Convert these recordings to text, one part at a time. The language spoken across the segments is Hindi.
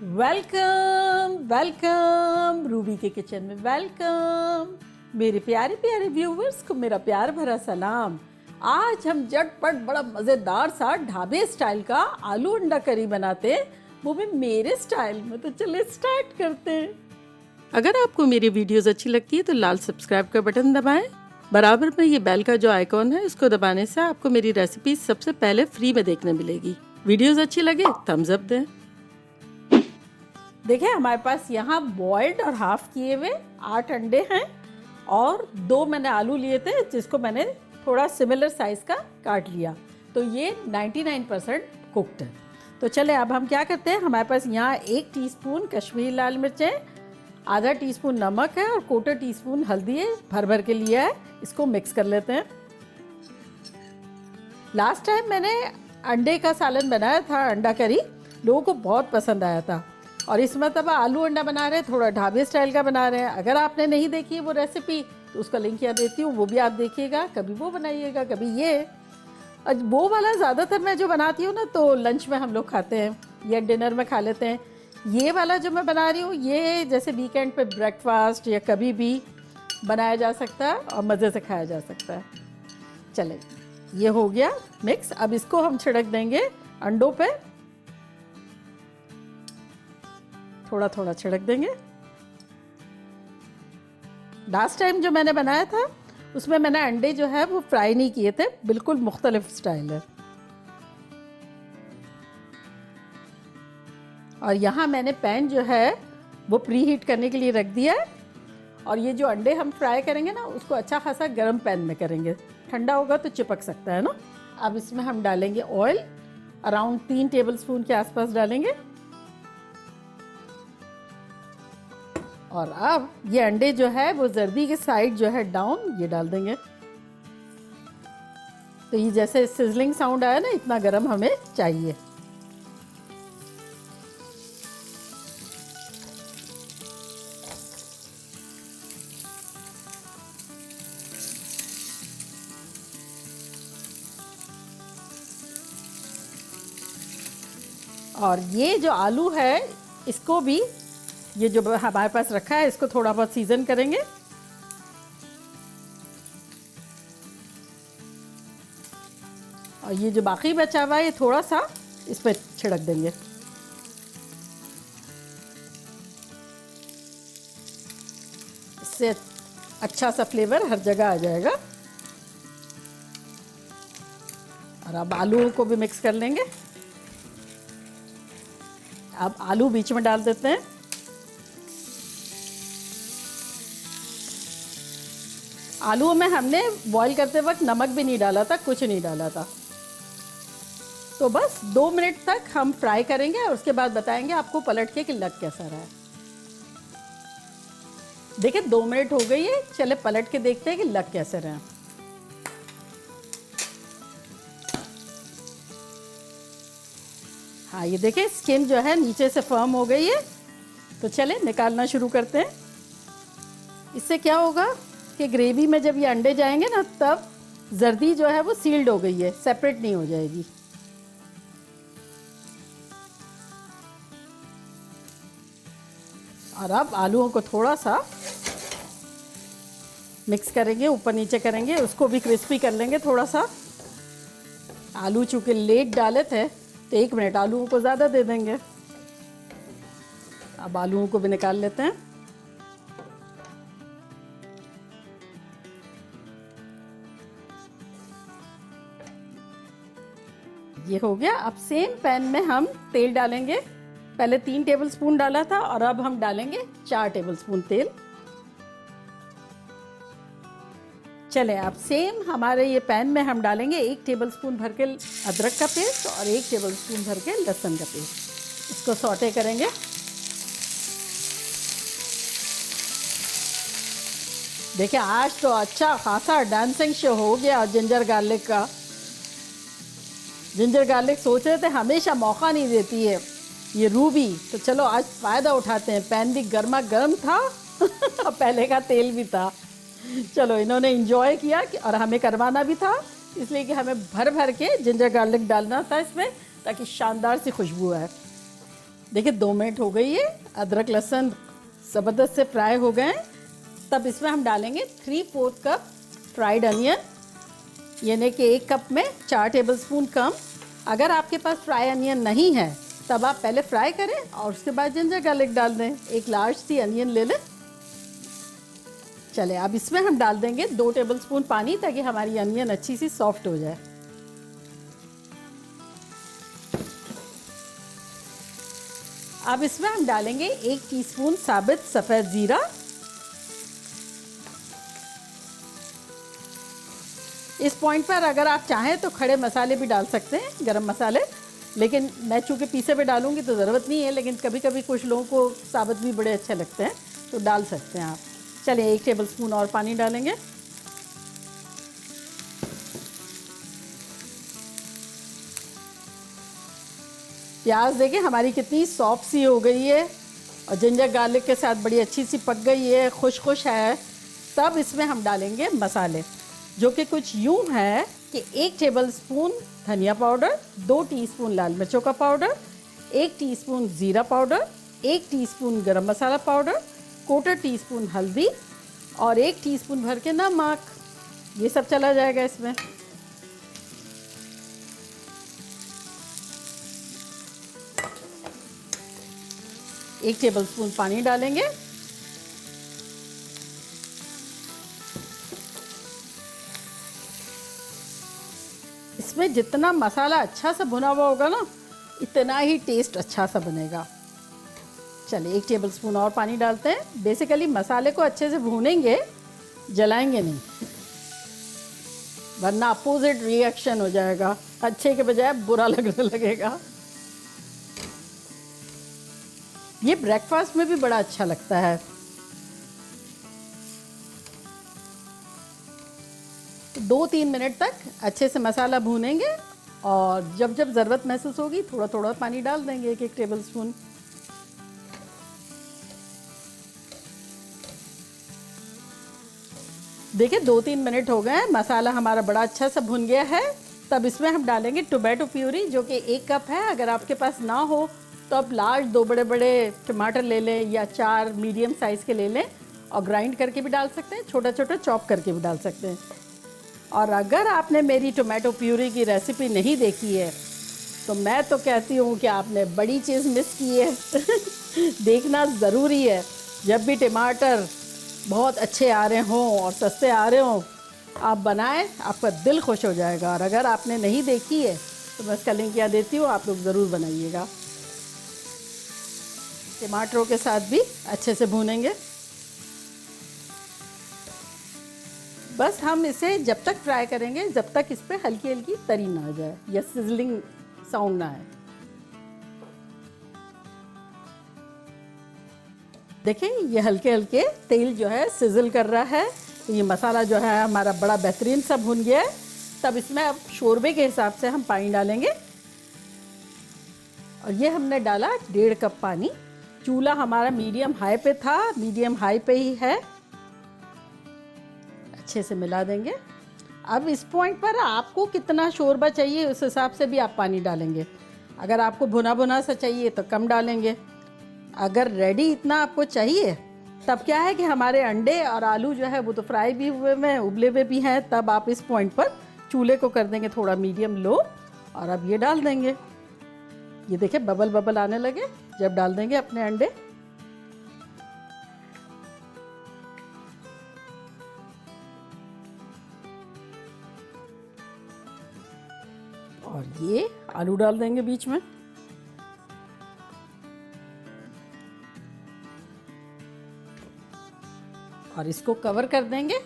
वेलकम वेलकम रूबी के किचन में वेलकम। मेरे प्यारे प्यारे व्यूवर्स को मेरा प्यार भरा सलाम। आज हम झटपट बड़ा मज़ेदार सा ढाबे स्टाइल का आलू अंडा करी बनाते हैं, वो भी मेरे स्टाइल में। तो चलिए स्टार्ट करते हैं। अगर आपको मेरी वीडियोस अच्छी लगती है तो लाल सब्सक्राइब का बटन दबाएं। बराबर में ये बेल का जो आइकॉन है इसको दबाने से आपको मेरी रेसिपी सबसे पहले फ्री में देखने मिलेगी। वीडियोस अच्छी लगे थम्स अप दें। देखिए हमारे पास यहाँ बॉइल्ड और हाफ किए हुए 8 अंडे हैं और 2 मैंने आलू लिए थे जिसको मैंने थोड़ा सिमिलर साइज़ का काट लिया। तो ये 99% कुक्ड है। तो चले अब हम क्या करते हैं, हमारे पास यहाँ 1 टीस्पून कश्मीरी लाल मिर्च है, आधा टीस्पून नमक है और 1/4 टीस्पून हल्दी है, भर भर के लिया है। इसको मिक्स कर लेते हैं। लास्ट टाइम मैंने अंडे का सालन बनाया था, अंडा करी, लोगों को बहुत पसंद आया था। और इस मतलब आलू अंडा बना रहे हैं, थोड़ा ढाबे स्टाइल का बना रहे हैं। अगर आपने नहीं देखी वो रेसिपी तो उसका लिंक यहाँ देती हूँ, वो भी आप देखिएगा। कभी वो बनाइएगा, कभी ये। वो वाला ज़्यादातर मैं जो बनाती हूँ ना तो लंच में हम लोग खाते हैं या डिनर में खा लेते हैं। ये वाला जो मैं बना रही हूँ ये जैसे वीकेंड पे ब्रेकफास्ट या कभी भी बनाया जा सकता है और मज़े से खाया जा सकता है। चले ये हो गया मिक्स। अब इसको हम छिड़क देंगे अंडों पे, थोड़ा थोड़ा छिड़क देंगे। लास्ट टाइम जो मैंने बनाया था उसमें मैंने अंडे जो है वो फ्राई नहीं किए थे, बिल्कुल मुख्तलिफ स्टाइल है। और यहाँ मैंने पैन जो है वो प्री हीट करने के लिए रख दिया है। और ये जो अंडे हम फ्राई करेंगे ना उसको अच्छा खासा गर्म पैन में करेंगे, ठंडा होगा तो चिपक सकता है ना। अब इसमें हम डालेंगे ऑयल, अराउंड 3 टेबलस्पून के आसपास डालेंगे। और अब ये अंडे जो है वो जर्दी के साइड जो है डाउन ये डाल देंगे। तो ये जैसे सिजलिंग साउंड आया ना, इतना गरम हमें चाहिए। और ये जो आलू है इसको भी, ये जो हमारे पास रखा है इसको थोड़ा बहुत सीजन करेंगे। और ये जो बाकी बचा हुआ है ये थोड़ा सा इस पर छिड़क देंगे। इससे अच्छा सा फ्लेवर हर जगह आ जाएगा। और अब आलूओं को भी मिक्स कर लेंगे। अब आलू बीच में डाल देते हैं। आलू में हमने बॉईल करते वक्त नमक भी नहीं डाला था, कुछ नहीं डाला था। तो बस 2 मिनट तक हम फ्राई करेंगे और उसके बाद बताएंगे आपको पलट के कि लग कैसा रहा है। देखिए 2 मिनट हो गई है, चले पलट के देखते हैं कि लग कैसे रहे हैं। हाँ ये देखिए स्किन जो है नीचे से फर्म हो गई है। तो चले निकालना शुरू करते हैं। इससे क्या होगा कि ग्रेवी में जब ये अंडे जाएंगे ना तब जर्दी जो है वो सील्ड हो गई है, सेपरेट नहीं हो जाएगी। और अब आलूओं को थोड़ा सा मिक्स करेंगे, ऊपर नीचे करेंगे, उसको भी क्रिस्पी कर लेंगे थोड़ा सा। आलू चूँकि लेट डाले थे तो 1 मिनट आलूओं को ज़्यादा दे देंगे। अब आलूओं को भी निकाल लेते हैं। ये हो गया। अब सेम पैन में हम तेल डालेंगे। पहले 3 टेबलस्पून डाला था और अब हम डालेंगे 4 टेबलस्पून तेल। चले अब सेम हमारे ये पैन में हम डालेंगे 1 टेबलस्पून भर के अदरक का पेस्ट और 1 टेबलस्पून भर के लहसुन का पेस्ट। इसको सौटे करेंगे। देखिए आज तो अच्छा खासा डांसिंग शो हो गया जिंजर गार्लिक का। जिंजर गार्लिक सोच रहे थे हमेशा मौका नहीं देती है ये रूबी, तो चलो आज फ़ायदा उठाते हैं। पैन भी गर्मा गर्म था और पहले का तेल भी था। चलो इन्होंने एंजॉय किया और हमें करवाना भी था, इसलिए कि हमें भर भर के जिंजर गार्लिक डालना था इसमें ताकि शानदार सी खुशबू आए। देखिए 2 मिनट हो गई है, अदरक लहसुन ज़बरदस्त से फ्राई हो गए हैं। तब इसमें हम डालेंगे 3/4 कप फ्राइड अनियन, यानी कि 1 कप में 4 टेबलस्पून कम। अगर आपके पास फ्राई अनियन नहीं है तब आप पहले फ्राई करें और उसके बाद जिंजर गार्लिक डाल दें। एक लार्ज सी अनियन ले लें। चले अब इसमें हम डाल देंगे 2 टेबलस्पून पानी ताकि हमारी अनियन अच्छी सी सॉफ्ट हो जाए। अब इसमें हम डालेंगे 1 टीस्पून साबित सफ़ेद ज़ीरा, इस पॉइंट पर अगर आप चाहें तो खड़े मसाले भी डाल सकते हैं, गरम मसाले, लेकिन मैं चूँकि पीसे पे डालूंगी तो ज़रूरत नहीं है, लेकिन कभी कभी कुछ लोगों को साबित भी बड़े अच्छे लगते हैं तो डाल सकते हैं आप। चलिए 1 टेबलस्पून और पानी डालेंगे। प्याज देखिए हमारी कितनी सॉफ्ट सी हो गई है और जिंजर गार्लिक के साथ बड़ी अच्छी सी पक गई है, खुश है। तब इसमें हम डालेंगे मसाले, जो कि कुछ यूँ है कि 1 टेबलस्पून धनिया पाउडर, 2 टीस्पून लाल मिर्चों का पाउडर, 1 टीस्पून ज़ीरा पाउडर, 1 टीस्पून गरम मसाला पाउडर, 1/4 टीस्पून हल्दी और 1 टीस्पून भर के नमक। ये सब चला जाएगा इसमें। एक टेबलस्पून पानी डालेंगे। इसमें जितना मसाला अच्छा सा भुना हुआ होगा ना, इतना ही टेस्ट अच्छा सा बनेगा। चलिए 1 टेबलस्पून और पानी डालते हैं। बेसिकली मसाले को अच्छे से भूनेंगे, जलाएंगे नहीं, वरना अपोजिट रिएक्शन हो जाएगा, अच्छे के बजाय बुरा लगने लगेगा। ये ब्रेकफास्ट में भी बड़ा अच्छा लगता है। तो 2-3 मिनट तक अच्छे से मसाला भूनेंगे और जब जब ज़रूरत महसूस होगी थोड़ा थोड़ा पानी डाल देंगे, 1-1 टेबलस्पून। देखिए 2-3 मिनट हो गए हैं, मसाला हमारा बड़ा अच्छा सा भुन गया है। तब इसमें हम डालेंगे टोमेटो प्यूरी, जो कि 1 कप है। अगर आपके पास ना हो तो आप लार्ज 2 बड़े बड़े टमाटर ले लें या 4 मीडियम साइज़ के ले लें और ग्राइंड करके भी डाल सकते हैं, छोटा छोटा चॉप करके भी डाल सकते हैं। और अगर आपने मेरी टोमेटो प्यूरी की रेसिपी नहीं देखी है तो मैं तो कहती हूँ कि आपने बड़ी चीज़ मिस की है। देखना ज़रूरी है। जब भी टमाटर बहुत अच्छे आ रहे हों और सस्ते आ रहे हों, आप बनाएं, आपका दिल खुश हो जाएगा। और अगर आपने नहीं देखी है तो मैं इसका लिंक यहाँ देती हूँ, आप लोग ज़रूर बनाइएगा। टमाटरों के साथ भी अच्छे से भूनेंगे। बस हम इसे जब तक फ्राई करेंगे जब तक इस पर हल्की हल्की तरी ना आ जाए या सिजलिंग साउंड ना आए। देखिए ये हल्के हल्के तेल जो है सिजल कर रहा है, तो ये मसाला जो है हमारा बड़ा बेहतरीन सा भुन गया है। तब इसमें अब शोरबे के हिसाब से हम पानी डालेंगे और ये हमने डाला 1.5 कप पानी। चूल्हा हमारा मीडियम हाई पे था, मीडियम हाई पे ही है। अच्छे से मिला देंगे। अब इस पॉइंट पर आपको कितना शोरबा चाहिए उस हिसाब से भी आप पानी डालेंगे। अगर आपको भुना भुना सा चाहिए तो कम डालेंगे। अगर रेडी इतना आपको चाहिए तब क्या है कि हमारे अंडे और आलू जो है वो तो फ्राई भी हुए हैं, उबले हुए भी हैं। तब आप इस पॉइंट पर चूल्हे को कर देंगे थोड़ा मीडियम लो और अब ये डाल देंगे। ये देखिए बबल बबल आने लगे जब डाल देंगे अपने अंडे। और ये आलू डाल देंगे बीच में। और इसको कवर कर देंगे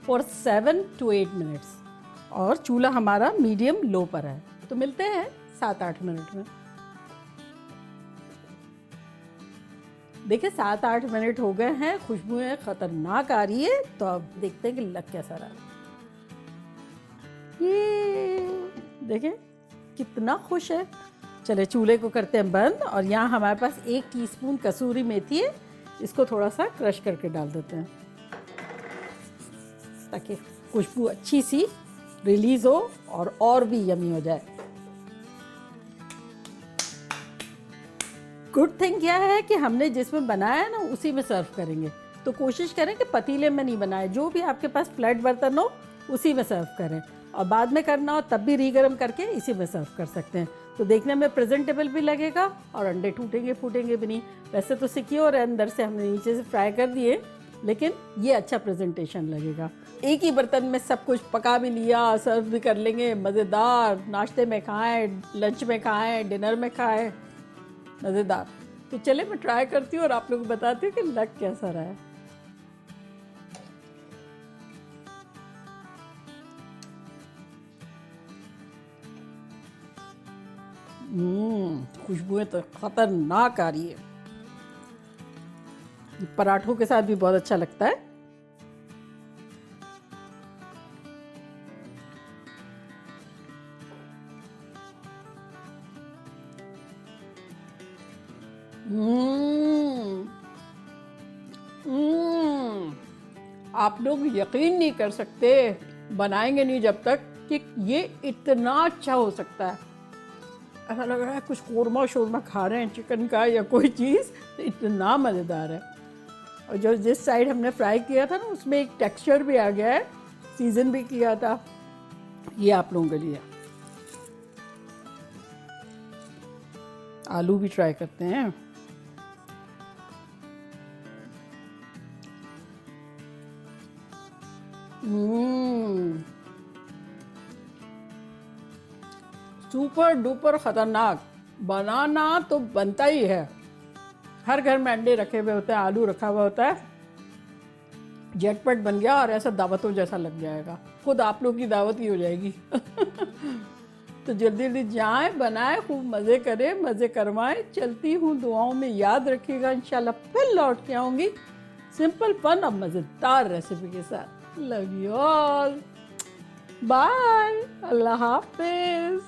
फॉर 7 to 8 मिनट्स। और चूल्हा हमारा मीडियम लो पर है। तो मिलते हैं 7-8 मिनट में। देखिए 7-8 मिनट हो गए हैं, खुशबुएं खतरनाक आ रही है। तो अब देखते हैं कि लग कैसा रहा। ये देखिए कितना खुश है। चले चूल्हे को करते हैं बंद। और यहाँ हमारे पास 1 टीस्पून कसूरी मेथी है, इसको थोड़ा सा क्रश करके डाल देते हैं ताकि खुशबू अच्छी सी रिलीज हो और भी यमी हो जाए। गुड थिंग क्या है कि हमने जिसमें बनाया है ना उसी में सर्व करेंगे। तो कोशिश करें कि पतीले में नहीं बनाए, जो भी आपके पास फ्लैट बर्तन हो उसी में सर्व करें, और बाद में करना हो तब भी रीगरम करके इसी में सर्व कर सकते हैं। तो देखने में प्रेजेंटेबल भी लगेगा और अंडे टूटेंगे फूटेंगे भी नहीं। वैसे तो सिक्योर है, अंदर से हमने नीचे से फ्राई कर दिए, लेकिन ये अच्छा प्रेजेंटेशन लगेगा। एक ही बर्तन में सब कुछ पका भी लिया, सर्व भी कर लेंगे, मज़ेदार। नाश्ते में खाएं, लंच में खाएं, डिनर में खाएं, मज़ेदार। तो चले मैं ट्राई करती हूँ और आप लोग को बताती हूँ कि लग कैसा रहा है। खुशबुएं तो खतरनाक आ रही है। पराठों के साथ भी बहुत अच्छा लगता है। आप लोग यकीन नहीं कर सकते, बनाएंगे नहीं जब तक, कि ये इतना अच्छा हो सकता है। ऐसा लग रहा है कुछ कोरमा शोरमा खा रहे हैं चिकन का या कोई चीज़, तो इतना मज़ेदार है। और जो जिस साइड हमने फ्राई किया था ना उसमें एक टेक्सचर भी आ गया है, सीजन भी किया था। ये आप लोगों के लिए। आलू भी ट्राई करते हैं। सुपर डुपर खतरनाक। बनाना तो बनता ही है, हर घर में अंडे रखे हुए होते हैं, आलू रखा हुआ होता है, झटपट बन गया और ऐसा दावतों जैसा लग जाएगा, खुद आप लोग की दावत ही हो जाएगी। तो जल्दी जल्दी जाएं, बनाएं, खूब मज़े करें, मज़े करवाएं। चलती हूँ, दुआओं में याद रखिएगा। इंशाल्लाह फिर लौट के आऊँगी सिंपल फन और मज़ेदार रेसिपी के साथ। लव यू ऑल, बाय, अल्लाह हाफिज़।